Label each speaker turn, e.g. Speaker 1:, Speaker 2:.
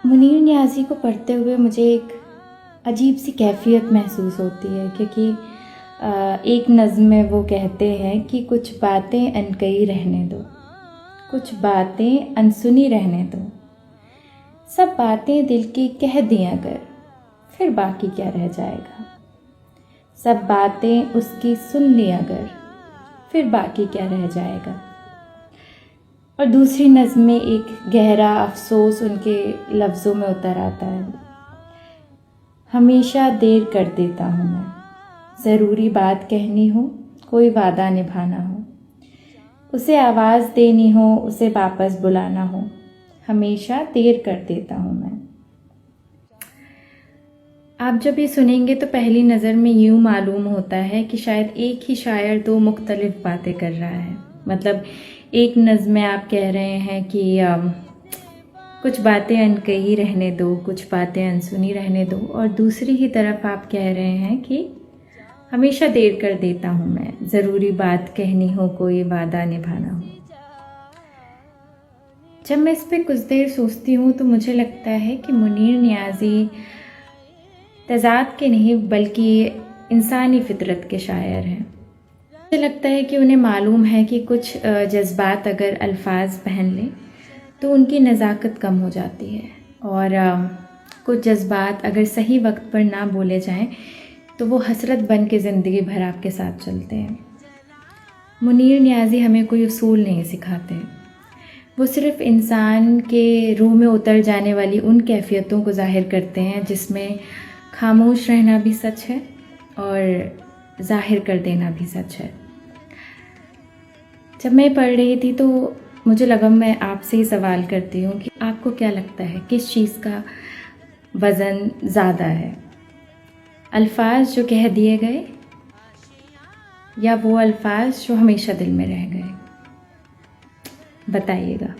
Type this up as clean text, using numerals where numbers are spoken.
Speaker 1: मुनीर नियाज़ी को पढ़ते हुए मुझे एक अजीब सी कैफ़ियत महसूस होती है, क्योंकि एक नज़्म में वो कहते हैं कि कुछ बातें अनकही रहने दो, कुछ बातें अनसुनी रहने दो, सब बातें दिल की कह दी अगर, फिर बाकी क्या रह जाएगा। सब बातें उसकी सुन ली अगर, फिर बाकी क्या रह जाएगा। और दूसरी नज़्म में एक गहरा अफसोस उनके लफ्ज़ों में उतर आता है। हमेशा देर कर देता हूँ मैं, ज़रूरी बात कहनी हो, कोई वादा निभाना हो, उसे आवाज़ देनी हो, उसे वापस बुलाना हो, हमेशा देर कर देता हूँ मैं। आप जब ये सुनेंगे तो पहली नज़र में यूँ मालूम होता है कि शायद एक ही शायर दो मुख्तलिफ बातें कर रहा है। मतलब एक नज़्म में आप कह रहे हैं कि कुछ बातें अनकही रहने दो, कुछ बातें अनसुनी रहने दो, और दूसरी ही तरफ आप कह रहे हैं कि हमेशा देर कर देता हूँ मैं, ज़रूरी बात कहनी हो, कोई वादा निभाना हो। जब मैं इस पर कुछ देर सोचती हूँ तो मुझे लगता है कि मुनीर नियाज़ी तज़ाद के नहीं बल्कि इंसानी फितरत के शायर हैं। मुझे लगता है कि उन्हें मालूम है कि कुछ जज्बात अगर अल्फाज पहन लें तो उनकी नज़ाकत कम हो जाती है, और कुछ जज्बात अगर सही वक्त पर ना बोले जाएं तो वो हसरत बन के ज़िंदगी भर आपके साथ चलते हैं। मुनीर नियाज़ी हमें कोई उसूल नहीं सिखाते, वो सिर्फ़ इंसान के रूह में उतर जाने वाली उन कैफ़ियतों को ज़ाहिर करते हैं जिसमें खामोश रहना भी सच है और ज़ाहिर कर देना भी सच है। जब मैं पढ़ रही थी तो मुझे लगा मैं आपसे ही सवाल करती हूँ कि आपको क्या लगता है किस चीज़ का वज़न ज़्यादा है, अल्फाज जो कह दिए गए या वो अल्फाज जो हमेशा दिल में रह गए? बताइएगा।